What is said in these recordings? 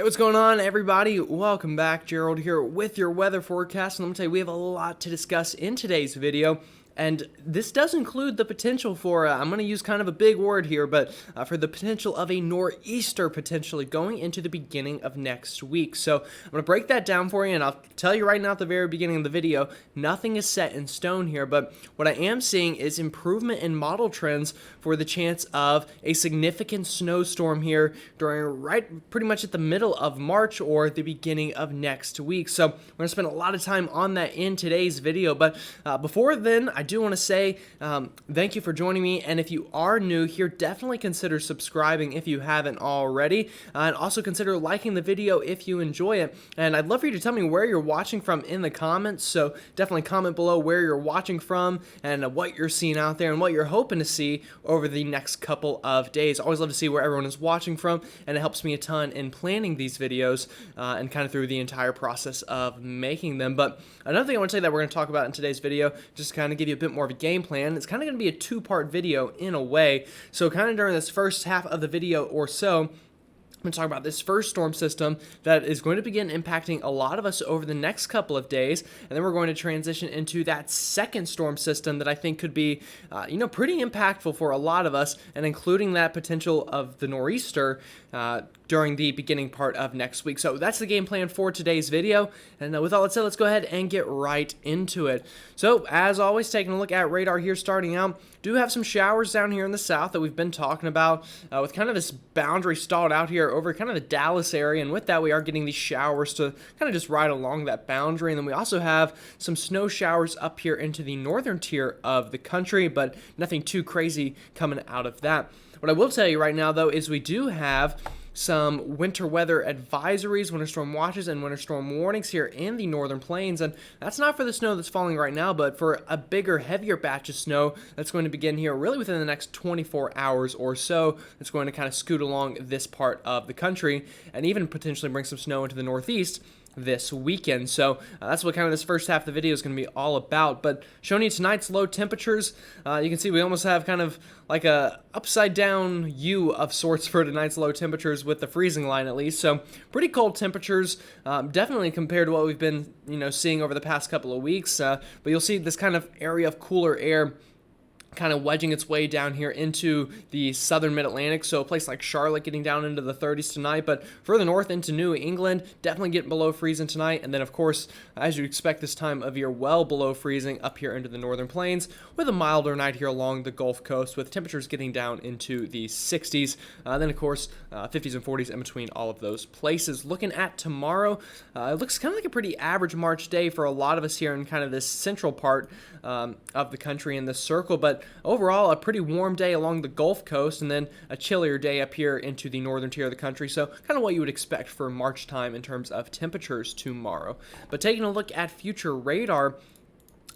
What's going on, everybody? Welcome back. Gerald here with your weather forecast. And I'm going to tell you, we have a lot to discuss in today's video. And this does include the potential for, I'm going to use kind of a big word here, but for the potential of a nor'easter potentially going into the beginning of next week. So I'm going to break that down for you, and I'll tell you right now at the very beginning of the video, nothing is set in stone here, but what I am seeing is improvement in model trends for the chance of a significant snowstorm here during pretty much at the middle of March or the beginning of next week. So we're going to spend a lot of time on that in today's video, but before then, I do want to say thank you for joining me, and if you are new here, definitely consider subscribing if you haven't already, and also consider liking the video if you enjoy it. And I'd love for you to tell me where you're watching from in the comments, so definitely comment below where you're watching from and what you're seeing out there and what you're hoping to see over the next couple of days. I always love to see where everyone is watching from, and it helps me a ton in planning these videos and kind of through the entire process of making them. But another thing I want to say that we're going to talk about in today's video, just to kind of give you a bit more of a game plan. It's kind of going to be a two-part video in a way. So kind of during this first half of the video or so, I'm going to talk about this first storm system that is going to begin impacting a lot of us over the next couple of days, and then we're going to transition into that second storm system that I think could be, pretty impactful for a lot of us, and including that potential of the nor'easter during the beginning part of next week. So that's the game plan for today's video, and with all that said, let's go ahead and get right into it. So as always, taking a look at radar here starting out, do have some showers down here in the south that we've been talking about with kind of this boundary stalled out here over kind of the Dallas area, and with that we are getting these showers to kind of just ride along that boundary. And then we also have some snow showers up here into the northern tier of the country, but nothing too crazy coming out of that. What I will tell you right now though is we do have some winter weather advisories, winter storm watches, and winter storm warnings here in the northern plains. And that's not for the snow that's falling right now, but for a bigger, heavier batch of snow that's going to begin here really within the next 24 hours or so. It's going to kind of scoot along this part of the country and even potentially bring some snow into the northeast this weekend. So that's what kind of this first half of the video is going to be all about. But showing you tonight's low temperatures, you can see we almost have kind of like a upside down U of sorts for tonight's low temperatures with the freezing line at least. So pretty cold temperatures, definitely compared to what we've been seeing over the past couple of weeks. But you'll see this kind of area of cooler air kind of wedging its way down here into the southern mid-Atlantic, so a place like Charlotte getting down into the 30s tonight, but further north into New England, definitely getting below freezing tonight, and then of course, as you'd expect this time of year, well below freezing up here into the northern plains, with a milder night here along the Gulf Coast, with temperatures getting down into the 60s, then of course, 50s and 40s in between all of those places. Looking at tomorrow, it looks kind of like a pretty average March day for a lot of us here in kind of this central part of the country in this circle, but overall, a pretty warm day along the Gulf Coast, and then a chillier day up here into the northern tier of the country. So kind of what you would expect for March time in terms of temperatures tomorrow. But taking a look at future radar,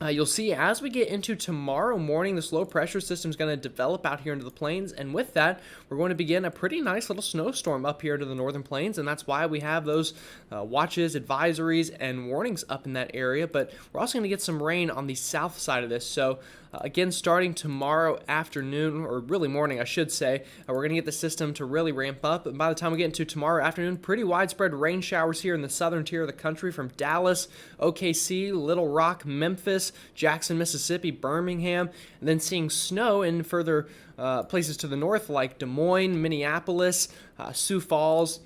you'll see as we get into tomorrow morning, this low pressure system is going to develop out here into the plains, and with that, we're going to begin a pretty nice little snowstorm up here to the northern plains, and that's why we have those watches, advisories, and warnings up in that area. But we're also going to get some rain on the south side of this, so again, starting tomorrow afternoon, or really morning, I should say, we're going to get the system to really ramp up. And by the time we get into tomorrow afternoon, pretty widespread rain showers here in the southern tier of the country from Dallas, OKC, Little Rock, Memphis, Jackson, Mississippi, Birmingham, and then seeing snow in further places to the north like Des Moines, Minneapolis, Sioux Falls,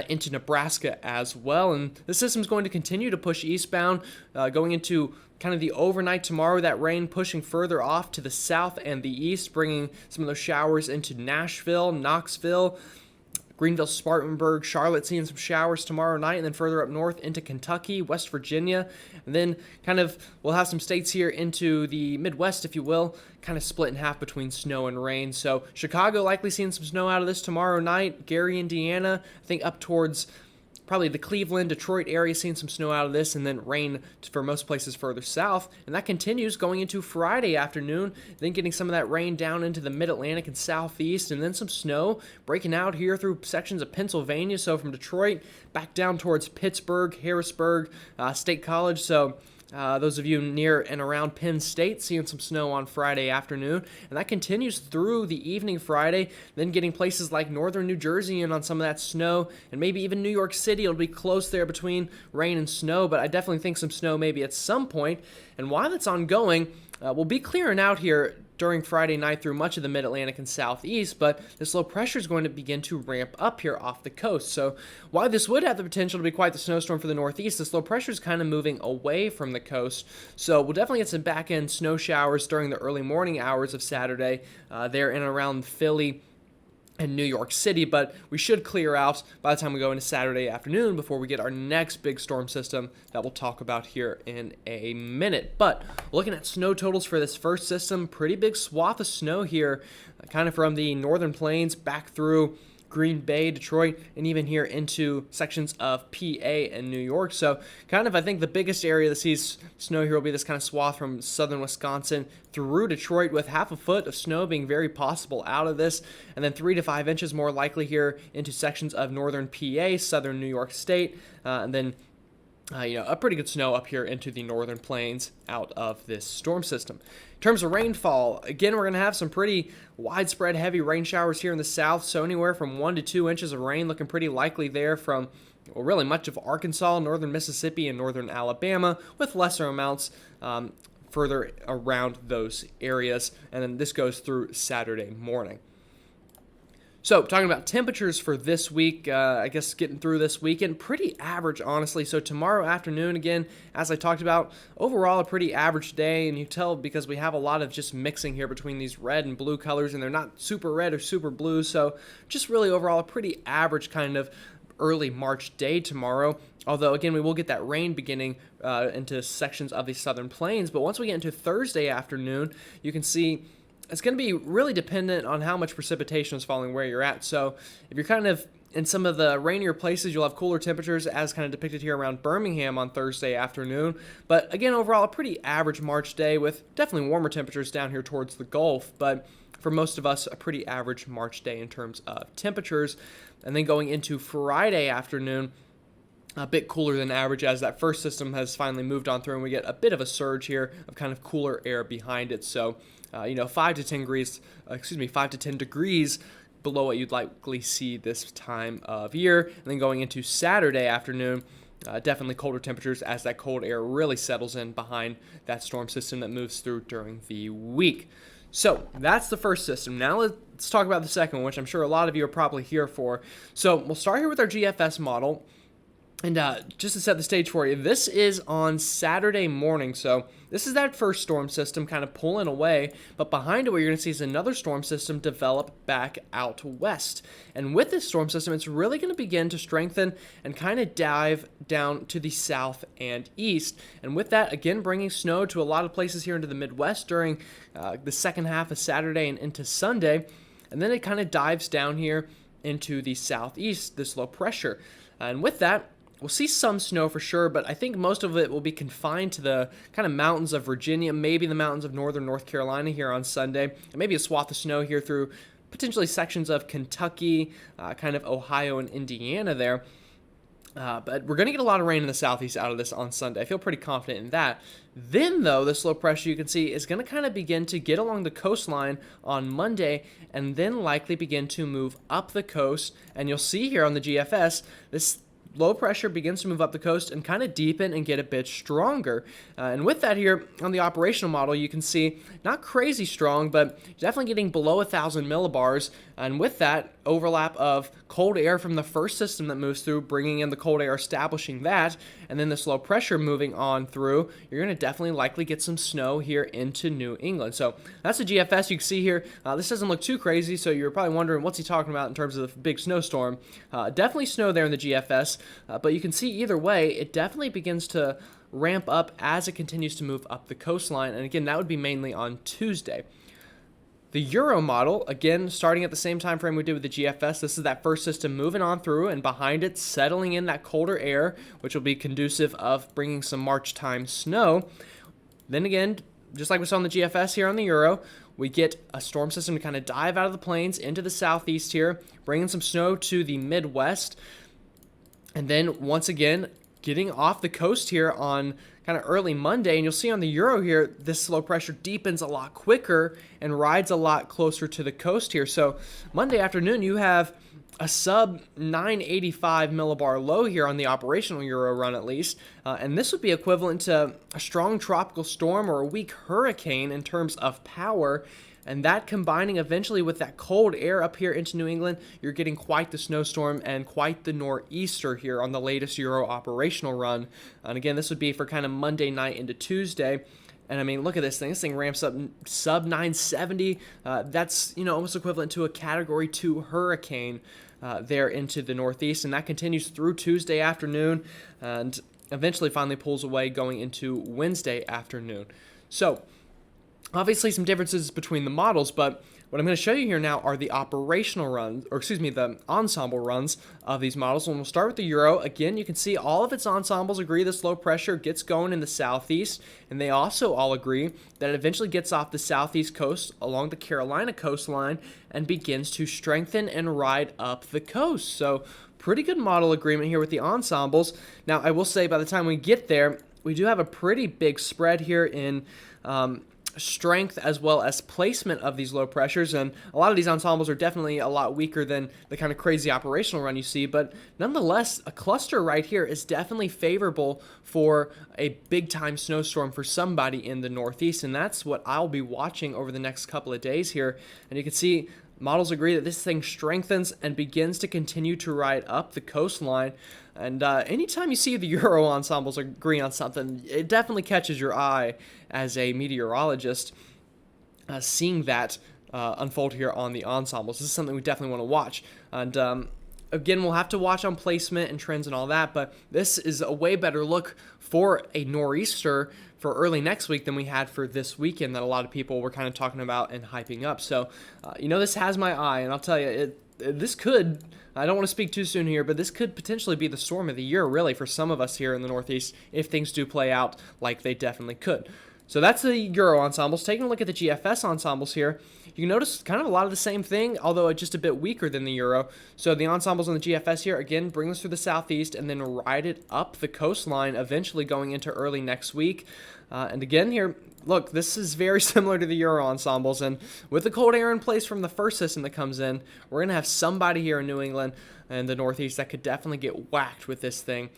into Nebraska as well. And the system is going to continue to push eastbound, going into kind of the overnight tomorrow, that rain pushing further off to the south and the east, bringing some of those showers into Nashville, Knoxville, Greenville, Spartanburg, Charlotte seeing some showers tomorrow night, and then further up north into Kentucky, West Virginia, and then kind of we'll have some states here into the Midwest, if you will, kind of split in half between snow and rain. So Chicago likely seeing some snow out of this tomorrow night, Gary, Indiana, I think up towards probably the Cleveland, Detroit area seeing some snow out of this, and then rain for most places further south. And that continues going into Friday afternoon, then getting some of that rain down into the mid-Atlantic and southeast, and then some snow breaking out here through sections of Pennsylvania. So from Detroit back down towards Pittsburgh, Harrisburg, State College. So Those of you near and around Penn State seeing some snow on Friday afternoon, and that continues through the evening Friday, then getting places like northern New Jersey in on some of that snow, and maybe even New York City. It'll be close there between rain and snow, but I definitely think some snow maybe at some point. And while that's ongoing, we'll be clearing out here during Friday night through much of the mid-Atlantic and southeast, but this low pressure is going to begin to ramp up here off the coast. So while this would have the potential to be quite the snowstorm for the northeast, this low pressure is kind of moving away from the coast. So we'll definitely get some back-end snow showers during the early morning hours of Saturday there in and around Philly and New York City, but we should clear out by the time we go into Saturday afternoon before we get our next big storm system that we'll talk about here in a minute. But looking at snow totals for this first system, pretty big swath of snow here, kind of from the northern plains back through Green Bay, Detroit, and even here into sections of PA and New York. So kind of, I think the biggest area that sees snow here will be this kind of swath from southern Wisconsin through Detroit, with half a foot of snow being very possible out of this, and then 3 to 5 inches more likely here into sections of northern PA, southern New York State, and then a pretty good snow up here into the northern plains out of this storm system. In terms of rainfall, again, we're going to have some pretty widespread heavy rain showers here in the south, so anywhere from 1 to 2 inches of rain looking pretty likely there from, well, really much of Arkansas, northern Mississippi, and northern Alabama, with lesser amounts further around those areas, and then this goes through Saturday morning. So, talking about temperatures for this week, I guess getting through this weekend, pretty average, honestly. So, tomorrow afternoon, again, as I talked about, overall a pretty average day, and you tell because we have a lot of just mixing here between these red and blue colors, and they're not super red or super blue, so just really overall a pretty average kind of early March day tomorrow. Although, again, we will get that rain beginning into sections of the southern plains, but once we get into Thursday afternoon, you can see it's going to be really dependent on how much precipitation is falling where you're at. So if you're kind of in some of the rainier places, you'll have cooler temperatures as kind of depicted here around Birmingham on Thursday afternoon. But again, overall, a pretty average March day with definitely warmer temperatures down here towards the Gulf. But for most of us, a pretty average March day in terms of temperatures. And then going into Friday afternoon, a bit cooler than average as that first system has finally moved on through, and we get a bit of a surge here of kind of cooler air behind it. So, 5 to 10 degrees below what you'd likely see this time of year. And then going into Saturday afternoon, definitely colder temperatures as that cold air really settles in behind that storm system that moves through during the week. So that's the first system. Now let's talk about the second one, which I'm sure a lot of you are probably here for. So we'll start here with our GFS model. And just to set the stage for you, this is on Saturday morning, so this is that first storm system kind of pulling away, but behind it what you're going to see is another storm system develop back out west. And with this storm system, it's really going to begin to strengthen and kind of dive down to the south and east. And with that, again, bringing snow to a lot of places here into the Midwest during the second half of Saturday and into Sunday. And then it kind of dives down here into the southeast, this low pressure. And with that, we'll see some snow for sure, but I think most of it will be confined to the kind of mountains of Virginia, maybe the mountains of northern North Carolina here on Sunday, and maybe a swath of snow here through potentially sections of Kentucky, kind of Ohio and Indiana there. But we're going to get a lot of rain in the southeast out of this on Sunday. I feel pretty confident in that. Then, though, this low pressure you can see is going to kind of begin to get along the coastline on Monday and then likely begin to move up the coast. And you'll see here on the GFS, this low pressure begins to move up the coast and kind of deepen and get a bit stronger. And with that here on the operational model, you can see not crazy strong, but definitely getting below 1,000 millibars. And with that overlap of cold air from the first system that moves through, bringing in the cold air, establishing that, and then this low pressure moving on through, you're going to definitely likely get some snow here into New England. So that's the GFS. You can see here, this doesn't look too crazy, so you're probably wondering what's he talking about in terms of the big snowstorm. Definitely snow there in the GFS, but you can see either way, it definitely begins to ramp up as it continues to move up the coastline. And again, that would be mainly on Tuesday. The Euro model, again, starting at the same time frame we did with the GFS, this is that first system moving on through, and behind it, settling in that colder air, which will be conducive of bringing some March time snow. Then again, just like we saw in the GFS here on the Euro, we get a storm system to kind of dive out of the plains into the southeast here, bringing some snow to the Midwest. And then, once again, getting off the coast here on kind of early Monday, and you'll see on the Euro here, this low pressure deepens a lot quicker and rides a lot closer to the coast here. So Monday afternoon, you have a sub 985 millibar low here on the operational Euro run at least, and this would be equivalent to a strong tropical storm or a weak hurricane in terms of power. And that combining eventually with that cold air up here into New England, you're getting quite the snowstorm and quite the nor'easter here on the latest Euro operational run. And again, this would be for kind of Monday night into Tuesday. And I mean, look at this thing. This thing ramps up sub 970. That's, almost equivalent to a Category 2 hurricane there into the northeast. And that continues through Tuesday afternoon and eventually finally pulls away going into Wednesday afternoon. So obviously some differences between the models, but what I'm going to show you here now are the operational runs, the ensemble runs of these models. And we'll start with the Euro. Again, you can see all of its ensembles agree this low pressure gets going in the southeast, and they also all agree that it eventually gets off the southeast coast along the Carolina coastline and begins to strengthen and ride up the coast. So pretty good model agreement here with the ensembles. Now, I will say by the time we get there, we do have a pretty big spread here in strength as well as placement of these low pressures, and a lot of these ensembles are definitely a lot weaker than the kind of crazy operational run you see, but nonetheless a cluster right here is definitely favorable for a big time snowstorm for somebody in the northeast, and that's what I'll be watching over the next couple of days here. And you can see models agree that this thing strengthens and begins to continue to ride up the coastline. And anytime you see the Euro ensembles agree on something, it definitely catches your eye as a meteorologist, seeing that unfold here on the ensembles. This is something we definitely want to watch. And again, we'll have to watch on placement and trends and all that, but this is a way better look for a nor'easter for early next week than we had for this weekend that a lot of people were kind of talking about and hyping up. So, this has my eye, and I'll tell you, this could, I don't want to speak too soon here, but this could potentially be the storm of the year, really, for some of us here in the Northeast, if things do play out like they definitely could. So that's the Euro ensembles. Taking a look at the GFS ensembles here, you can notice kind of a lot of the same thing, although just a bit weaker than the Euro. So the ensembles on the GFS here, again, bring us through the southeast and then ride it up the coastline, eventually going into early next week. And again here, look, this is very similar to the Euro ensembles, and with the cold air in place from the first system that comes in, we're going to have somebody here in New England and the Northeast that could definitely get whacked with this thing.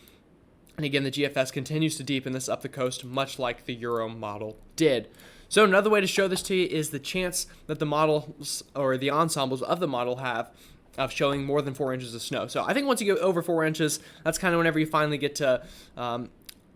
And again, the GFS continues to deepen this up the coast, much like the Euro model did. So another way to show this to you is the chance that the models or the ensembles of the model have of showing more than 4 inches of snow. So I think once you go over 4 inches, that's kind of whenever you finally get to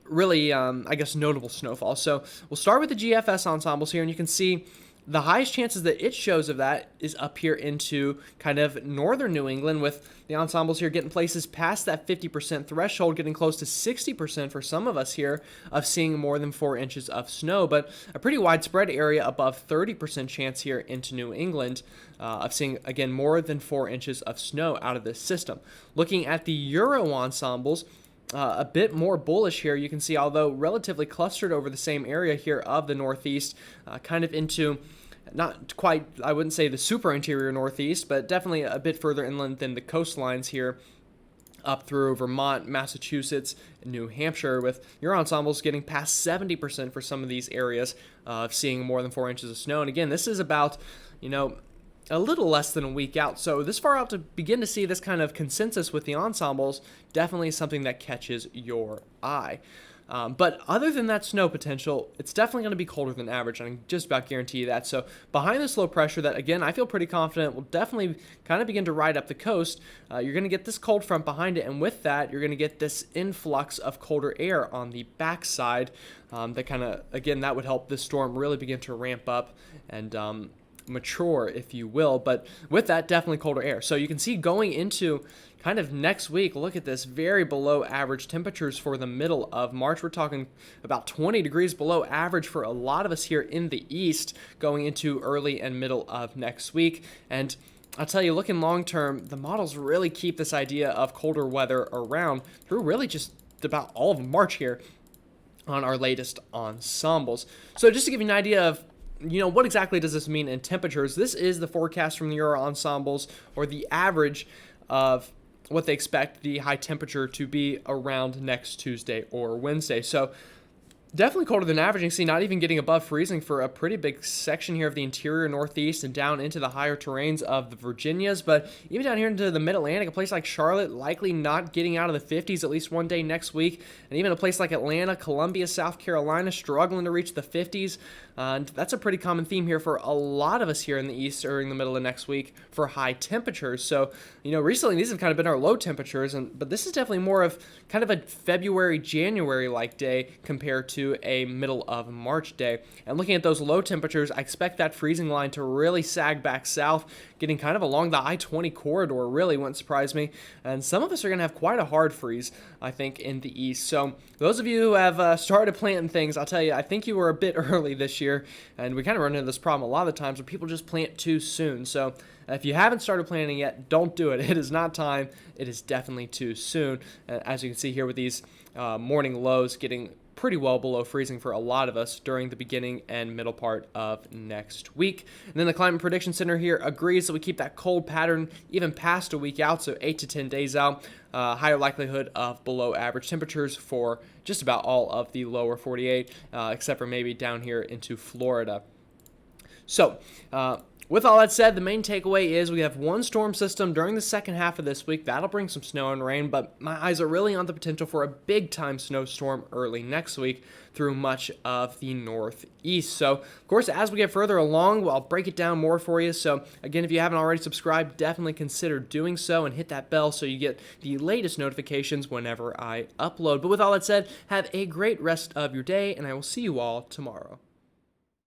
really, notable snowfall. So we'll start with the GFS ensembles here, and you can see the highest chances that it shows of that is up here into kind of northern New England, with the ensembles here getting places past that 50% threshold, getting close to 60% for some of us here of seeing more than 4 inches of snow, but a pretty widespread area above 30% chance here into New England of seeing, again, more than 4 inches of snow out of this system. Looking at the Euro ensembles, a bit more bullish here. You can see, although relatively clustered over the same area here of the Northeast, kind of into not quite, I wouldn't say the super interior Northeast, but definitely a bit further inland than the coastlines here up through Vermont, Massachusetts, and New Hampshire, with your ensembles getting past 70% for some of these areas of seeing more than 4 inches of snow. And again, this is about, a little less than a week out. So this far out to begin to see this kind of consensus with the ensembles definitely is something that catches your eye. But other than that snow potential, it's definitely going to be colder than average. I can just about guarantee you that. So behind this low pressure that, again, I feel pretty confident will definitely kind of begin to ride up the coast, you're going to get this cold front behind it. And with that, you're going to get this influx of colder air on the backside that kind of, again, that would help this storm really begin to ramp up and mature, if you will. But with that, definitely colder air. So you can see going into kind of next week, look at this, very below average temperatures for the middle of March. We're talking about 20 degrees below average for a lot of us here in the east going into early and middle of next week. And I'll tell you, looking long term, the models really keep this idea of colder weather around through really just about all of March here on our latest ensembles. So just to give you an idea of what exactly does this mean in temperatures? This is the forecast from the Euro ensembles, or the average of what they expect the high temperature to be around next Tuesday or Wednesday. So Definitely colder than average. You can see not even getting above freezing for a pretty big section here of the interior Northeast and down into the higher terrains of the Virginias. But even down here into the Mid-Atlantic, a place like Charlotte likely not getting out of the 50s at least one day next week. And even a place like Atlanta, Columbia, South Carolina struggling to reach the 50s. And that's a pretty common theme here for a lot of us here in the East during the middle of next week for high temperatures. So, recently these have kind of been our low temperatures, but this is definitely more of kind of a February, January-like day compared to a middle of March day. And looking at those low temperatures, I expect that freezing line to really sag back south, getting kind of along the I-20 corridor, really wouldn't surprise me. And some of us are going to have quite a hard freeze, I think, in the East. So those of you who have started planting things, I'll tell you, I think you were a bit early this year, and we kind of run into this problem a lot of the times where people just plant too soon. So if you haven't started planting yet, don't do it. It is not time. It is definitely too soon. As you can see here with these morning lows getting pretty well below freezing for a lot of us during the beginning and middle part of next week. And then the Climate Prediction Center here agrees that we keep that cold pattern even past a week out, so 8 to 10 days out. Higher likelihood of below average temperatures for just about all of the lower 48, except for maybe down here into Florida. So, with all that said, the main takeaway is we have one storm system during the second half of this week. That'll bring some snow and rain, but my eyes are really on the potential for a big-time snowstorm early next week through much of the Northeast. So, of course, as we get further along, I'll break it down more for you. So, again, if you haven't already subscribed, definitely consider doing so and hit that bell so you get the latest notifications whenever I upload. But with all that said, have a great rest of your day, and I will see you all tomorrow.